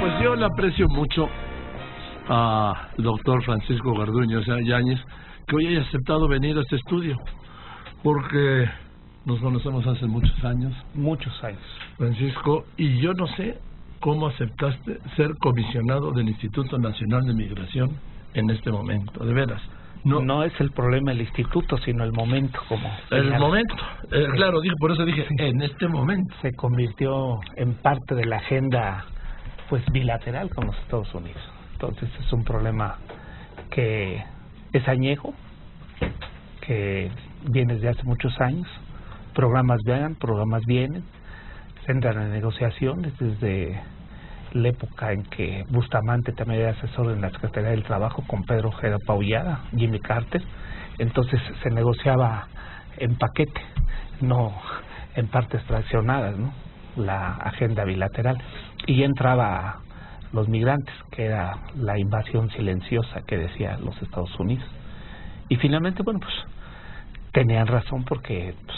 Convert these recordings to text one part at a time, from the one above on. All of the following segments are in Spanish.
Pues yo le aprecio mucho al doctor Francisco Garduño Yáñez que hoy haya aceptado venir a este estudio, porque nos conocemos hace muchos años. Muchos años. Francisco, y yo no sé cómo aceptaste ser comisionado del Instituto Nacional de Migración en este momento, de veras. No es el problema el instituto, sino el momento, como el momento, claro, por eso dije, en este momento. Se convirtió en parte de la agenda pues bilateral con los Estados Unidos. Entonces es un problema que es añejo, que viene desde hace muchos años. Programas van, programas vienen, se entran en negociaciones desde la época en que Bustamante también era asesor en la Secretaría del Trabajo con Pedro Ojeda Paullada, Jimmy Carter. Entonces se negociaba en paquete, no en partes fraccionadas, ¿no? La agenda bilateral, y ya entraba los migrantes, que era la invasión silenciosa que decía los Estados Unidos. Y finalmente, bueno, pues tenían razón, porque pues,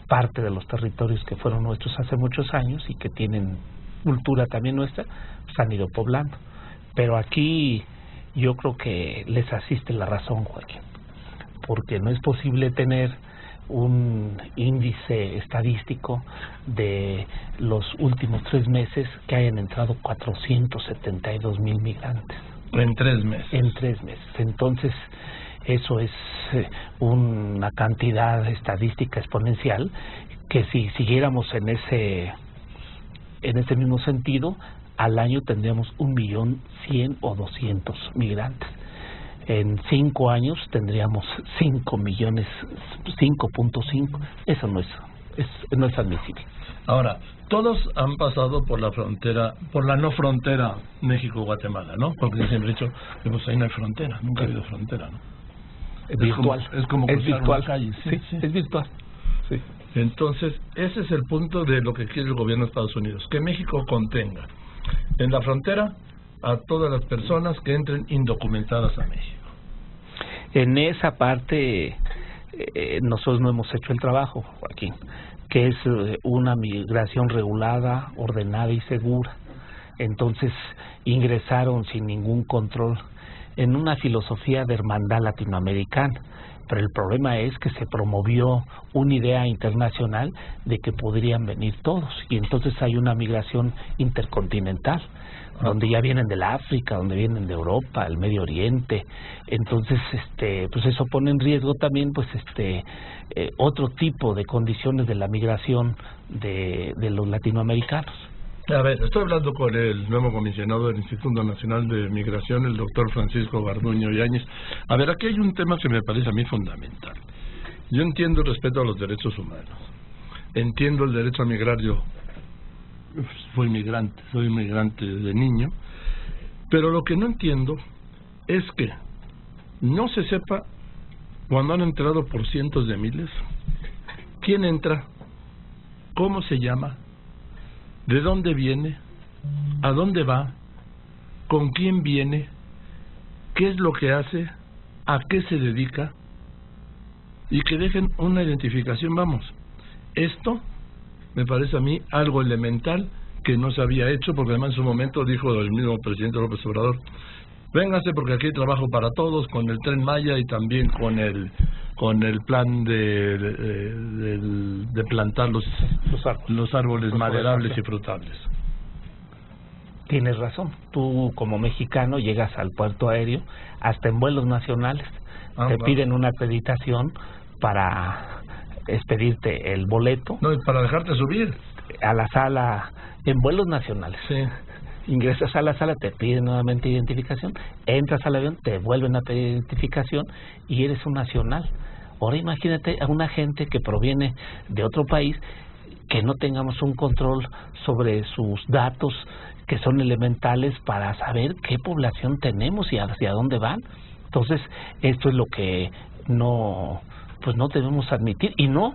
parte de los territorios que fueron nuestros hace muchos años y que tienen cultura también nuestra, se han ido poblando. Pero aquí yo creo que les asiste la razón, Joaquín, porque no es posible tener un índice estadístico de los últimos 3 meses que hayan entrado 472,000 migrantes. En 3 meses. En 3 meses. Entonces, eso es una cantidad estadística exponencial que si siguiéramos en ese mismo sentido, al año tendríamos 1,100,000 o 200 migrantes. En 5 años tendríamos 5 millones, 5.5. Eso no es admisible. Ahora, todos han pasado por la frontera, por la no frontera México-Guatemala, ¿no? Porque siempre he dicho que pues ahí no hay frontera, nunca ha habido frontera, ¿no? Es virtual. Es como cruzar virtual. una calle. Sí, es virtual. Sí. Entonces, ese es el punto de lo que quiere el gobierno de Estados Unidos, que México contenga en la frontera a todas las personas que entren indocumentadas a México. En esa parte nosotros no hemos hecho el trabajo, Joaquín, que es una migración regulada, ordenada y segura. Entonces ingresaron sin ningún control en una filosofía de hermandad latinoamericana. Pero el problema es que se promovió una idea internacional de que podrían venir todos, y entonces hay una migración intercontinental, donde ya vienen de la África, donde vienen de Europa, el Medio Oriente. Entonces pues eso pone en riesgo también pues otro tipo de condiciones de la migración de los latinoamericanos. A ver, estoy hablando con el nuevo comisionado del Instituto Nacional de Migración, el doctor Francisco Garduño Yáñez. A ver, aquí hay un tema que me parece a mí fundamental. Yo entiendo el respeto a los derechos humanos, entiendo el derecho a migrar. Yo soy inmigrante desde niño, pero lo que no entiendo es que no se sepa, cuando han entrado por cientos de miles, quién entra, cómo se llama, de dónde viene, a dónde va, con quién viene, qué es lo que hace, a qué se dedica, y que dejen una identificación. Vamos, esto me parece a mí algo elemental que no se había hecho, porque además en su momento dijo el mismo presidente López Obrador: véngase porque aquí hay trabajo para todos, con el Tren Maya y también con el plan de plantar los árboles maderables y frutables. Tienes razón. Tú como mexicano llegas al puerto aéreo, hasta en vuelos nacionales te piden una acreditación para expedirte el boleto. No, y para dejarte subir a la sala en vuelos nacionales. Sí. Ingresas a la sala, te piden nuevamente identificación, entras al avión, te vuelven a pedir identificación y eres un nacional. Ahora imagínate a una gente que proviene de otro país, que no tengamos un control sobre sus datos, que son elementales para saber qué población tenemos y hacia dónde van. Entonces, esto es lo que no debemos admitir, y no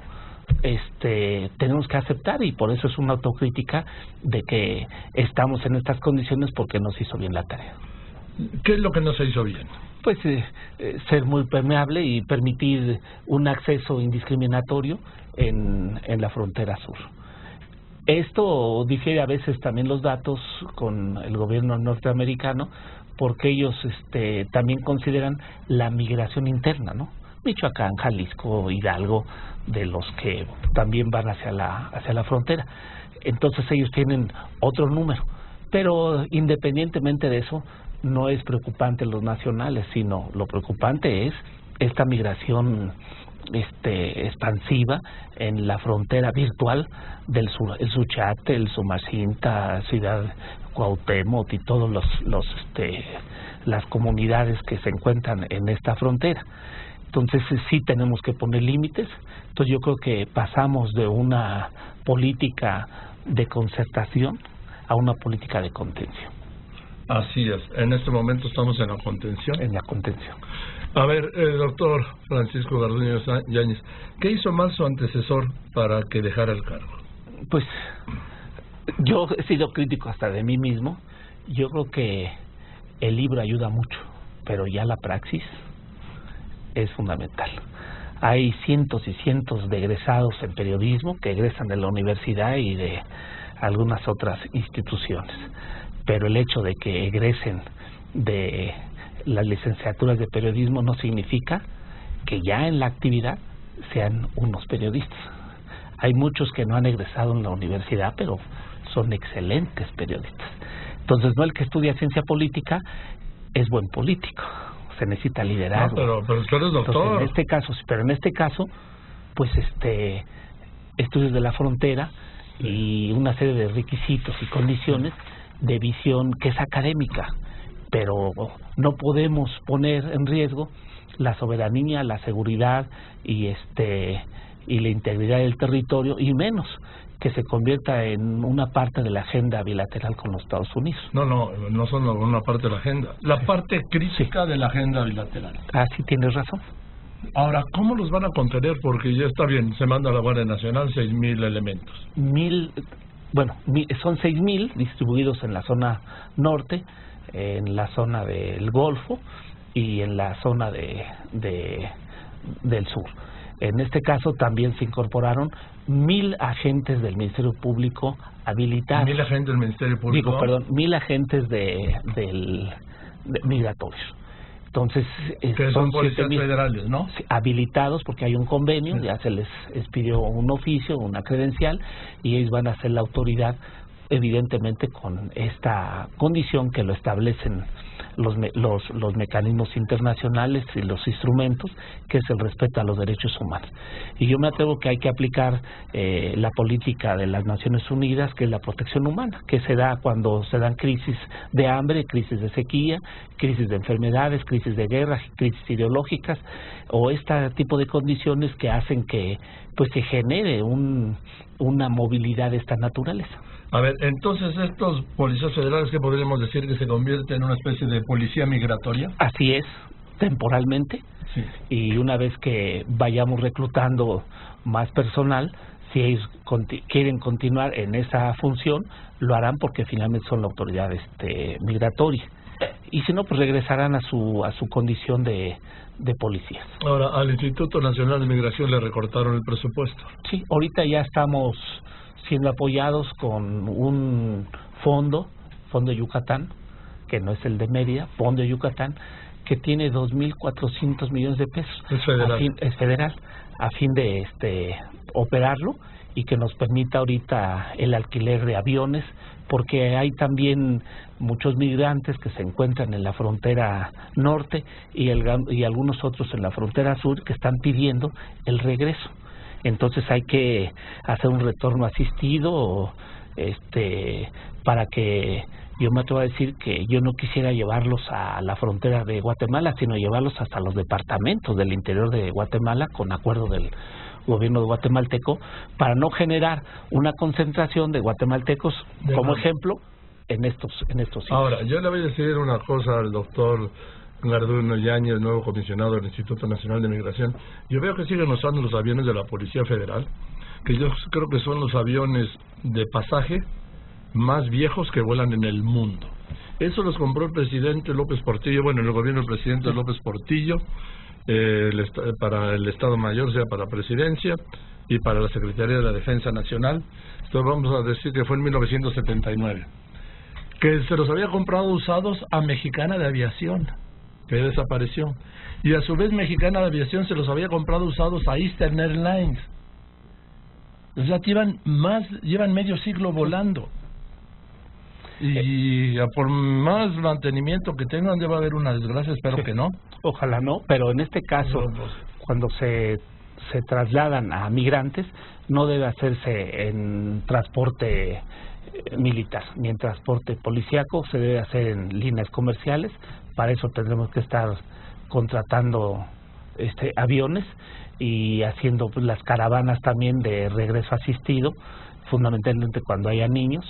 tenemos que aceptar, y por eso es una autocrítica de que estamos en estas condiciones, porque no se hizo bien la tarea. ¿Qué es lo que no se hizo bien? Pues ser muy permeable y permitir un acceso indiscriminatorio en la frontera sur. Esto difiere a veces también los datos con el gobierno norteamericano, porque ellos también consideran la migración interna, ¿no? Michoacán, Jalisco, Hidalgo, de los que también van hacia la frontera. Entonces ellos tienen otro número, pero independientemente de eso, no es preocupante los nacionales, sino lo preocupante es esta migración expansiva en la frontera virtual del sur, el Suchiate, el Sumacinta, Ciudad Cuauhtémoc y todos las comunidades que se encuentran en esta frontera. Entonces sí tenemos que poner límites. Entonces yo creo que pasamos de una política de concertación a una política de contención. Así es, en este momento estamos en la contención. En la contención. A ver, doctor Francisco Garduño Yáñez, ¿qué hizo mal su antecesor para que dejara el cargo? Pues yo he sido crítico hasta de mí mismo. Yo creo que el libro ayuda mucho, pero ya la praxis es fundamental. Hay cientos y cientos de egresados en periodismo que egresan de la universidad y de algunas otras instituciones, pero el hecho de que egresen de las licenciaturas de periodismo no significa que ya en la actividad sean unos periodistas. Hay muchos que no han egresado en la universidad, pero son excelentes periodistas. Entonces, no el que estudia ciencia política es buen político, se necesita liderazgo. No, pero tú eres doctor. Entonces, en este caso, pues estudios de la frontera y una serie de requisitos y condiciones de visión que es académica, pero no podemos poner en riesgo la soberanía, la seguridad y la integridad del territorio, y menos que se convierta en una parte de la agenda bilateral con los Estados Unidos. No son una parte de la agenda, la parte crítica de la agenda bilateral. Sí tienes razón. Ahora, ¿cómo los van a contener? Porque ya está bien, se manda a la Guardia Nacional 6,000 elementos. Son 6,000 distribuidos en la zona norte, en la zona del Golfo y en la zona del sur. En este caso también se incorporaron 1,000 agentes del Ministerio Público habilitados. 1,000 agentes del Ministerio Público. 1,000 agentes de migratorios. Entonces, que son policías federales, ¿no? Habilitados porque hay un convenio, ya se les expidió un oficio, una credencial, y ellos van a ser la autoridad, evidentemente con esta condición que lo establecen los mecanismos internacionales y los instrumentos, que es el respeto a los derechos humanos. Y yo me atrevo que hay que aplicar la política de las Naciones Unidas, que es la protección humana, que se da cuando se dan crisis de hambre, crisis de sequía, crisis de enfermedades, crisis de guerra, crisis ideológicas, o este tipo de condiciones que hacen que pues se genere una movilidad de esta naturaleza. A ver, entonces estos policías federales, ¿qué podríamos decir? ¿Que se convierten en una especie de policía migratoria? Así es, temporalmente. Sí. Y una vez que vayamos reclutando más personal, si ellos quieren continuar en esa función, lo harán porque finalmente son la autoridad migratoria. Y si no, pues regresarán a su condición de policías. Ahora, al Instituto Nacional de Migración le recortaron el presupuesto. Sí, ahorita ya estamos siendo apoyados con un fondo Yucatán, que no es el de Mérida, fondo Yucatán, que tiene 2,400 millones de pesos. Es federal. Es federal, a fin de operarlo y que nos permita ahorita el alquiler de aviones, porque hay también muchos migrantes que se encuentran en la frontera norte y algunos otros en la frontera sur que están pidiendo el regreso. Entonces hay que hacer un retorno asistido para que, yo me atrevo a decir que yo no quisiera llevarlos a la frontera de Guatemala, sino llevarlos hasta los departamentos del interior de Guatemala con acuerdo del gobierno guatemalteco, para no generar una concentración de guatemaltecos como ejemplo en estos sitios. Ahora, yo le voy a decir una cosa al doctor Garduño Yáñez, nuevo comisionado del Instituto Nacional de Migración. Yo veo que siguen usando los aviones de la Policía Federal, que yo creo que son los aviones de pasaje más viejos que vuelan en el mundo. Eso los compró el presidente López Portillo, bueno, en el gobierno del presidente López Portillo, para el Estado Mayor, o sea, para la presidencia, y para la Secretaría de la Defensa Nacional. Esto vamos a decir que fue en 1979. Que se los había comprado usados a Mexicana de Aviación, que desapareció. Y a su vez Mexicana de Aviación se los había comprado usados a Eastern Airlines. O sea, llevan medio siglo volando. Y por más mantenimiento que tengan debe haber una desgracia, espero que no. Ojalá no, pero en este caso, cuando se trasladan a migrantes, no debe hacerse en transporte militar ni en transporte policíaco, se debe hacer en líneas comerciales. Para eso tendremos que estar contratando aviones y haciendo pues, las caravanas también de regreso asistido, fundamentalmente cuando haya niños,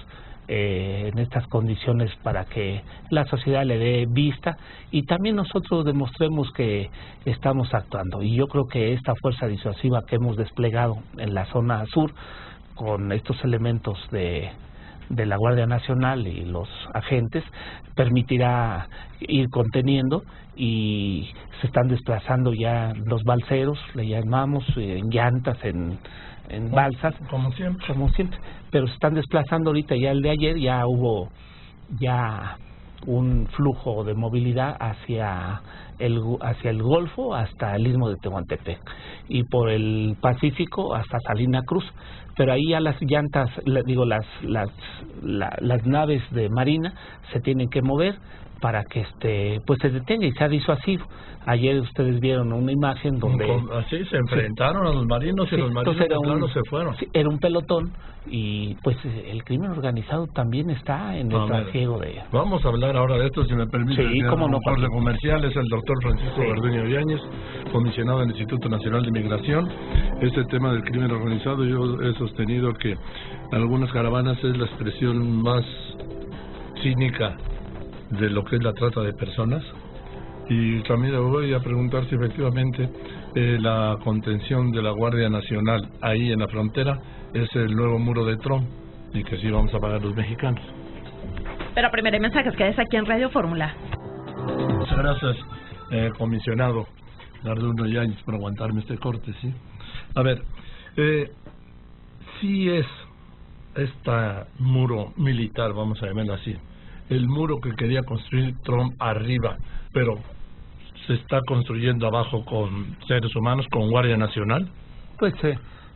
en estas condiciones para que la sociedad le dé vista y también nosotros demostremos que estamos actuando. Y yo creo que esta fuerza disuasiva que hemos desplegado en la zona sur con estos elementos de la Guardia Nacional y los agentes permitirá ir conteniendo, y se están desplazando ya los balseros, le llamamos, en llantas, en balsas, como siempre, pero se están desplazando ahorita. Ya el de ayer ya hubo un flujo de movilidad hacia el Golfo hasta el Istmo de Tehuantepec y por el Pacífico hasta Salina Cruz, pero ahí ya las llantas, las naves de Marina se tienen que mover para que pues se detenga y sea disuasivo. Ayer ustedes vieron una imagen donde así se enfrentaron a los marinos y los marinos de plano se fueron. Sí, era un pelotón y pues el crimen organizado también está en el trasiego de... Vamos a hablar ahora de esto, si me permite. Sí, cómo no, de comerciales, el doctor Francisco Garduño Yáñez, comisionado del Instituto Nacional de Migración. Este tema del crimen organizado, yo he sostenido que algunas caravanas es la expresión más cínica de lo que es la trata de personas. Y también le voy a preguntar si efectivamente la contención de la Guardia Nacional ahí en la frontera es el nuevo muro de Trump y que sí vamos a pagar los mexicanos. Pero primero hay mensajes, quedes aquí en Radio Fórmula. Muchas gracias, comisionado Garduño Yáñez, por aguantarme este corte, ¿sí? A ver, sí es muro militar, vamos a llamarlo así, el muro que quería construir Trump arriba, pero se está construyendo abajo con seres humanos, con Guardia Nacional. Pues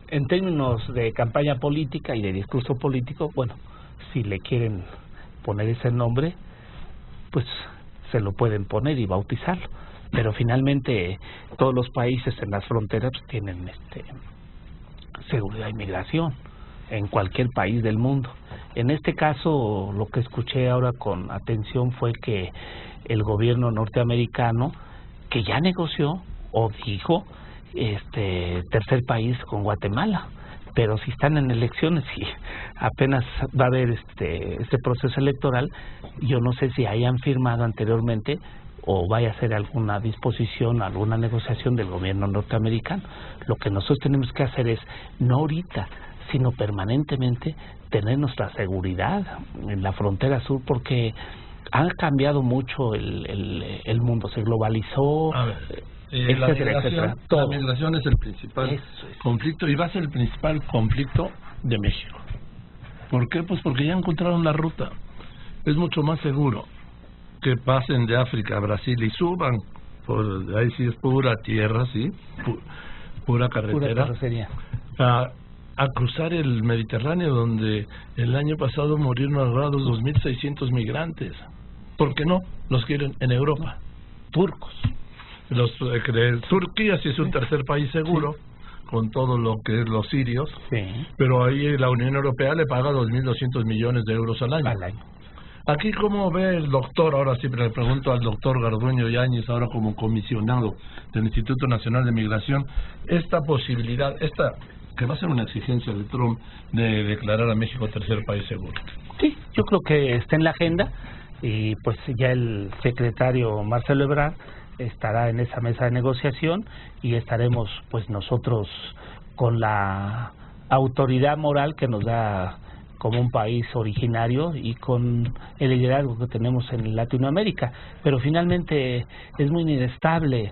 en términos de campaña política y de discurso político, bueno, si le quieren poner ese nombre, pues se lo pueden poner y bautizarlo, pero finalmente todos los países en las fronteras pues, tienen seguridad y migración en cualquier país del mundo. En este caso, lo que escuché ahora con atención fue que el gobierno norteamericano, que ya negoció o dijo tercer país con Guatemala, pero si están en elecciones y apenas va a haber este proceso electoral, yo no sé si hayan firmado anteriormente o vaya a ser alguna disposición, alguna negociación del gobierno norteamericano. Lo que nosotros tenemos que hacer es, no ahorita, sino permanentemente, tener nuestra seguridad en la frontera sur, porque ha cambiado mucho el mundo, se globalizó, etcétera. La migración es el principal conflicto y va a ser el principal conflicto de México. ¿Por qué? Pues porque ya encontraron la ruta. Es mucho más seguro que pasen de África a Brasil y suban, ahí sí es pura tierra, sí, pura carretera, a cruzar el Mediterráneo, donde el año pasado murieron ahorrados 2.600 migrantes. ¿Por qué no? Los quieren en Europa. Turcos. Turquía sí es un tercer país seguro, con todo lo que es los sirios, pero ahí la Unión Europea le paga 2.200 millones de euros al año. Aquí, ¿cómo ve el doctor? Ahora siempre le pregunto al doctor Garduño Yáñez, ahora como comisionado del Instituto Nacional de Migración, esta posibilidad, que va a ser una exigencia de Trump, de declarar a México tercer país seguro. Sí, yo creo que está en la agenda y pues ya el secretario Marcelo Ebrard estará en esa mesa de negociación y estaremos pues nosotros con la autoridad moral que nos da como un país originario y con el liderazgo que tenemos en Latinoamérica, pero finalmente es muy inestable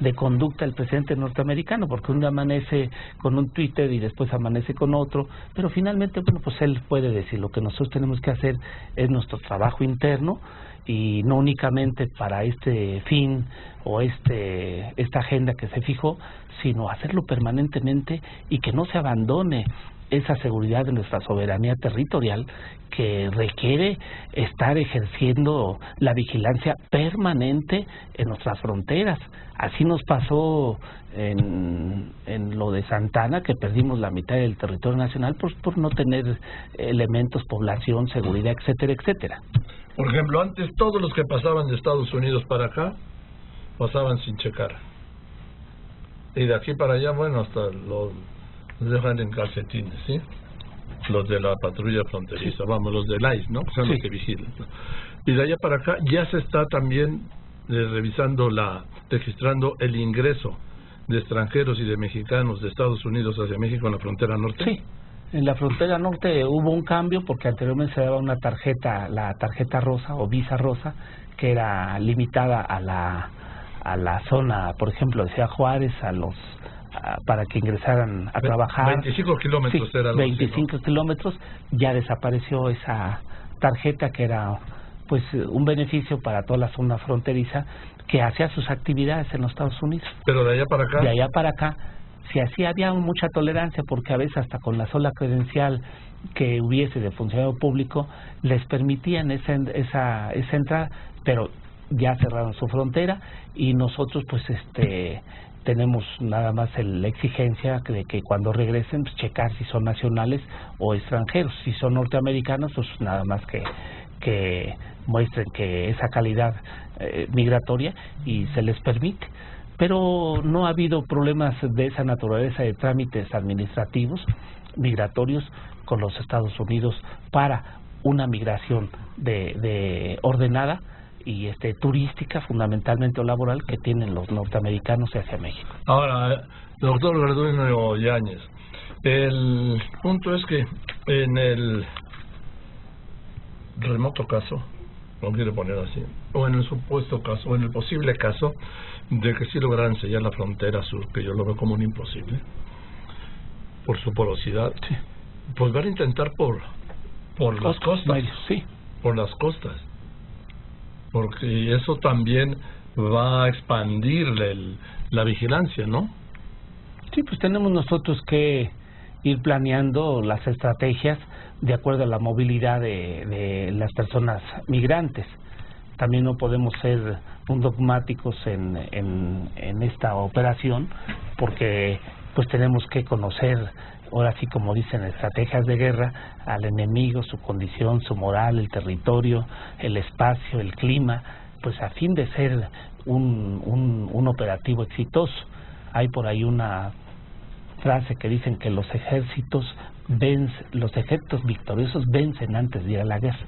de conducta el presidente norteamericano, porque un día amanece con un Twitter y después amanece con otro, pero finalmente, bueno, pues él puede decir, lo que nosotros tenemos que hacer es nuestro trabajo interno, y no únicamente para este fin o esta agenda que se fijó, sino hacerlo permanentemente y que no se abandone esa seguridad de nuestra soberanía territorial, que requiere estar ejerciendo la vigilancia permanente en nuestras fronteras. Así nos pasó en lo de Santana, que perdimos la mitad del territorio nacional por no tener elementos, población, seguridad, etcétera, etcétera. Por ejemplo, antes todos los que pasaban de Estados Unidos para acá pasaban sin checar, y de aquí para allá, bueno, hasta los dejan en calcetines, ¿sí? Los de la patrulla fronteriza, vamos, los del ICE, ¿no? Que son los que vigilan, ¿no? Y de allá para acá ya se está también registrando el ingreso de extranjeros y de mexicanos de Estados Unidos hacia México en la frontera norte. Sí, en la frontera norte hubo un cambio, porque anteriormente se daba una tarjeta, la tarjeta rosa o visa rosa, que era limitada a la zona, por ejemplo, de Ciudad Juárez, para que ingresaran a trabajar. 25 kilómetros, sí, era 25 kilómetros. Ya desapareció esa tarjeta, que era pues un beneficio para toda la zona fronteriza que hacía sus actividades en los Estados Unidos. Pero de allá para acá. De allá para acá, si así había mucha tolerancia, porque a veces hasta con la sola credencial que hubiese de funcionario público les permitían esa entrada, pero ya cerraron su frontera, y nosotros pues tenemos nada más la exigencia de que cuando regresen, pues, checar si son nacionales o extranjeros. Si son norteamericanos, pues nada más que muestren que esa calidad migratoria, y se les permite. Pero no ha habido problemas de esa naturaleza, de trámites administrativos migratorios con los Estados Unidos para una migración de ordenada y turística, fundamentalmente, o laboral, que tienen los norteamericanos hacia México. Ahora, doctor Garduño Yáñez, el punto es que en el remoto caso, no quiero poner así, o en el supuesto caso, o en el posible caso de que sí lograran sellar la frontera sur, que yo lo veo como un imposible, por su porosidad, sí, pues van a intentar por las costas, sí, por las costas, porque eso también va a expandir la vigilancia, ¿no? Sí, pues tenemos nosotros que ir planeando las estrategias de acuerdo a la movilidad de las personas migrantes. También no podemos ser dogmáticos en esta operación, porque pues tenemos que conocer, ahora sí, como dicen, estrategias de guerra, al enemigo, su condición, su moral, el territorio, el espacio, el clima, pues a fin de ser un operativo exitoso. Hay por ahí una frase que dicen que los ejércitos victoriosos vencen antes de ir a la guerra.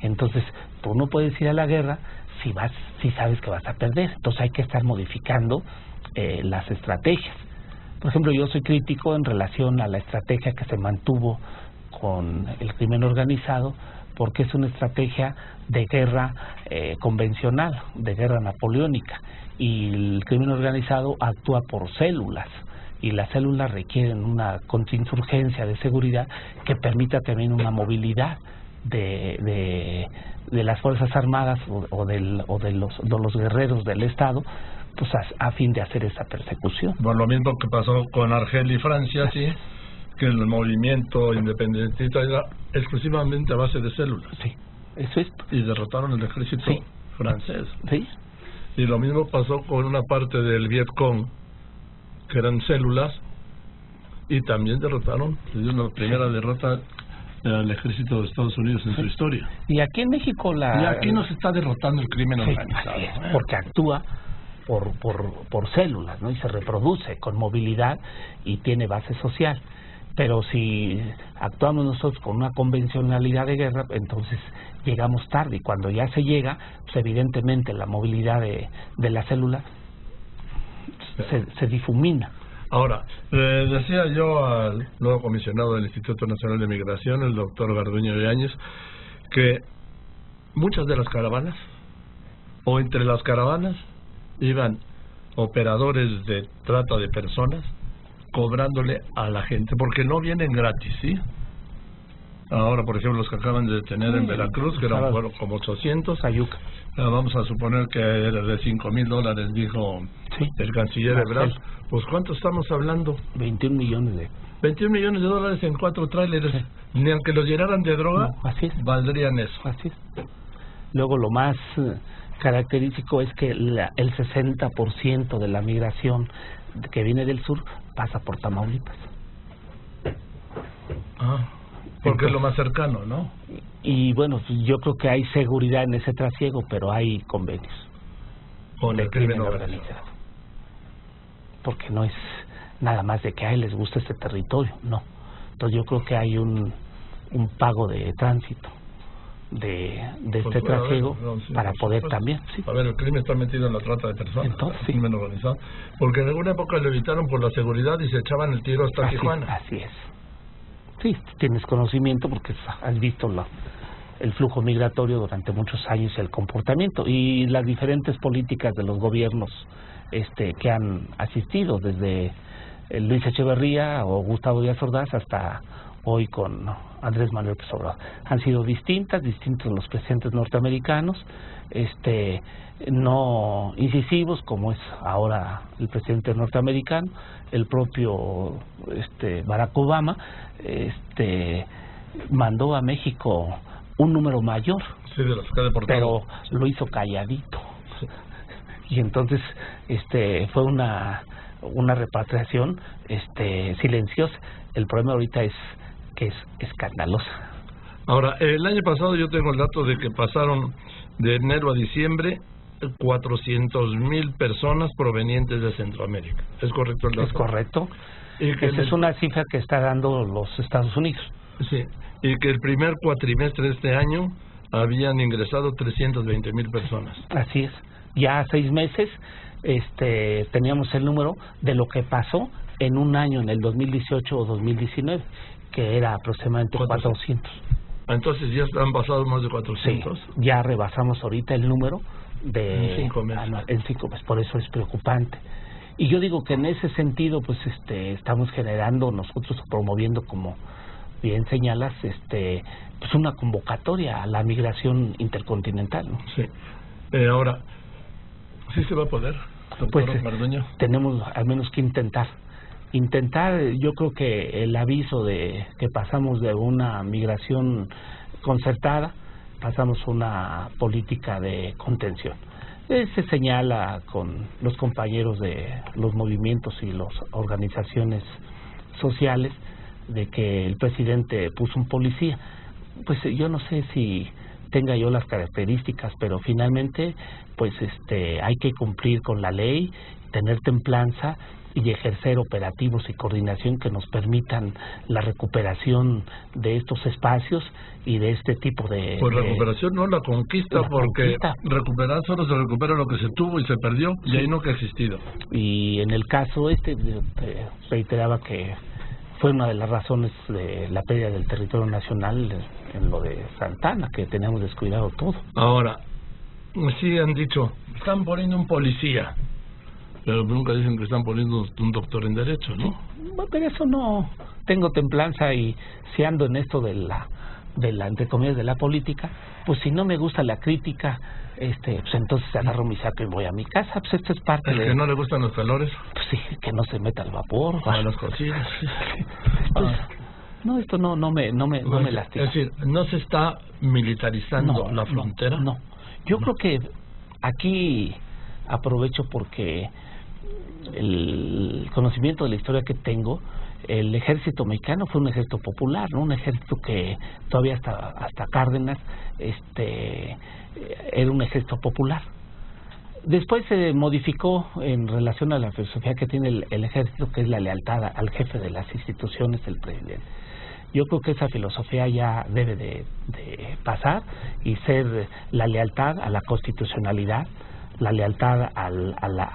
Entonces, tú no puedes ir a la guerra si sabes que vas a perder. Entonces hay que estar modificando las estrategias. Por ejemplo, yo soy crítico en relación a la estrategia que se mantuvo con el crimen organizado, porque es una estrategia de guerra convencional, de guerra napoleónica, y el crimen organizado actúa por células, y las células requieren una contrainsurgencia de seguridad que permita también una movilidad de las Fuerzas Armadas o de los guerreros del Estado, pues a fin de hacer esa persecución. Bueno, lo mismo que pasó con Argelia y Francia, sí, que el movimiento independentista era exclusivamente a base de células. Sí, eso es. Y derrotaron el ejército francés. Sí. Y lo mismo pasó con una parte del Vietcong, que eran células, y también derrotaron, la primera derrota al ejército de Estados Unidos en su historia. Y aquí en México y aquí nos está derrotando el crimen organizado. Porque actúa por células, ¿no? Y se reproduce con movilidad y tiene base social. Pero si actuamos nosotros con una convencionalidad de guerra, entonces llegamos tarde, y cuando ya se llega, pues evidentemente la movilidad de la célula se difumina. Ahora, decía yo al nuevo comisionado del Instituto Nacional de Migración, el doctor Garduño Yáñez, que muchas de las caravanas, o entre las caravanas, iban operadores de trata de personas cobrándole a la gente, porque no vienen gratis, ¿sí? Ahora, por ejemplo, los que acaban de detener en Veracruz, que eran como 800, Ayuca. Vamos a suponer que era de $5,000, dijo el canciller Ebrard. Pues, ¿cuánto estamos hablando? 21 millones de... 21 millones de dólares en 4 tráileres. Sí. Ni aunque los llenaran de droga, no, así es. Valdrían eso. Así es. Luego, lo más característico es que el 60% de la migración que viene del sur pasa por Tamaulipas. Porque es lo más cercano, ¿no? Y bueno, yo creo que hay seguridad en ese trasiego, pero hay convenios con el crimen organizado. Porque no es nada más de que a él les gusta este territorio, no. Entonces yo creo que hay un pago de tránsito de este trasiego para poder también. Sí. A ver, el crimen está metido en la trata de personas. Entonces, el crimen organizado. Porque en alguna época lo evitaron por la seguridad y se echaban el tiro hasta Tijuana. Así es. Sí, tienes conocimiento porque has visto el flujo migratorio durante muchos años y el comportamiento y las diferentes políticas de los gobiernos que han asistido, desde Luis Echeverría o Gustavo Díaz Ordaz hasta hoy con Andrés Manuel López Obrador. Han sido distintos los presidentes norteamericanos, no incisivos como es ahora el presidente norteamericano, el propio Barack Obama mandó a México un número mayor, sí, de los que pero lo hizo calladito. Sí. Y entonces fue una repatriación silenciosa. El problema ahorita es que es escandalosa. Ahora, el año pasado yo tengo el dato de que pasaron de enero a diciembre 400,000 personas provenientes de Centroamérica. ¿Es correcto el dato? Es correcto. Esa es una cifra que está dando los Estados Unidos. Sí, y que el primer cuatrimestre de este año habían ingresado 320,000 personas. Así es. Ya a 6 meses teníamos el número de lo que pasó en un año, en el 2018 o 2019, que era aproximadamente 400. Entonces ya han pasado más de 400. Sí, ya rebasamos ahorita el número de... En 5 meses. En 5 meses, por eso es preocupante. Y yo digo que en ese sentido, pues estamos generando, nosotros promoviendo, como bien señalas, pues una convocatoria a la migración intercontinental, ¿no? Sí. Ahora, ¿sí se va a poder, doctor pues, Garduño? Tenemos al menos que intentar, yo creo que el aviso de que pasamos de una migración concertada, pasamos a una política de contención. Se señala con los compañeros de los movimientos y las organizaciones sociales de que el presidente puso un policía. Pues yo no sé si tenga yo las características, pero finalmente pues hay que cumplir con la ley, tener templanza y ejercer operativos y coordinación que nos permitan la recuperación de estos espacios y de este tipo de... Pues recuperación no, la conquista, porque recuperar solo se recupera lo que se tuvo y se perdió, y ahí no que ha existido. Y en el caso reiteraba que fue una de las razones de la pérdida del territorio nacional en lo de Santana, que teníamos descuidado todo. Ahora, sí han dicho, están poniendo un policía, pero nunca dicen que están poniendo un doctor en Derecho, ¿no? Pero eso no, tengo templanza y si ando en esto de la entre comillas de la política, pues si no me gusta la crítica, pues entonces agarro mi saco y voy a mi casa. Pues esto es parte de... que no le gustan los calores. Pues sí, que no se meta al vapor. A las cocinas. No, esto no me lastima. Es decir, ¿no se está militarizando la frontera? No. Yo creo que aquí aprovecho porque el conocimiento de la historia que tengo, el ejército mexicano fue un ejército popular, ¿no? Un ejército que todavía hasta Cárdenas era un ejército popular. Después se modificó en relación a la filosofía que tiene el ejército, que es la lealtad al jefe de las instituciones, el presidente. Yo creo que esa filosofía ya debe de pasar y ser la lealtad a la constitucionalidad, la lealtad a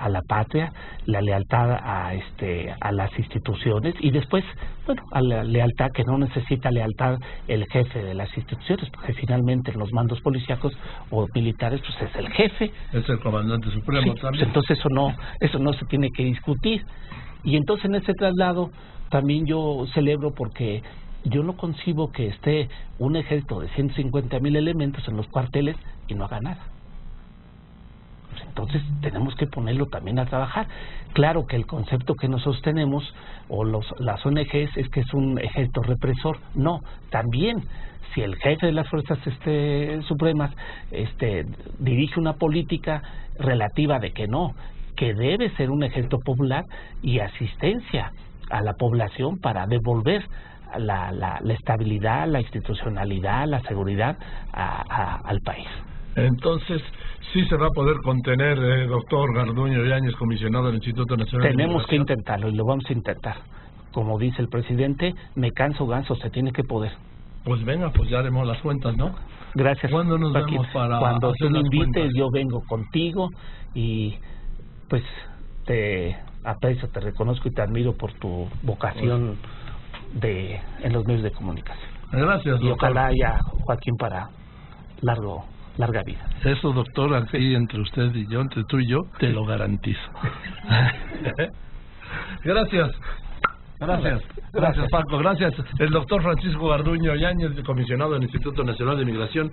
la patria, la lealtad a las instituciones y después, bueno, a la lealtad que no necesita lealtad el jefe de las instituciones, porque finalmente en los mandos policíacos o militares pues es el jefe. Es el comandante supremo Sí, también. pues entonces eso no se tiene que discutir. Y entonces en ese traslado también yo celebro porque yo no concibo que esté un ejército de 150,000 elementos en los cuarteles y no haga nada. Entonces tenemos que ponerlo también a trabajar. Claro que el concepto que nosotros tenemos o las ONGs es que es un ejército represor. No, también si el jefe de las fuerzas supremas dirige una política relativa de que no, que debe ser un ejército popular y asistencia a la población para devolver la estabilidad, la institucionalidad, la seguridad al país. Entonces, sí se va a poder contener, doctor Garduño Yáñez, comisionado del Instituto Nacional Tenemos de que Migración. intentarlo y lo vamos a intentar. Como dice el presidente, me canso ganso, se tiene que poder. Pues venga, pues ya haremos las cuentas, ¿no? Gracias. ¿Cuándo nos Joaquín. vemos para Cuando hacer tú me las invites, cuentas? yo vengo contigo y pues te aprecio, te reconozco y te admiro por tu vocación en los medios de comunicación. Gracias, Y doctor. ojalá haya, Joaquín, para larga vida. Eso, doctor, aquí entre usted y yo, entre tú y yo, te lo garantizo. Gracias. Gracias, Paco. Gracias. El doctor Francisco Garduño Yáñez, comisionado del Instituto Nacional de Migración.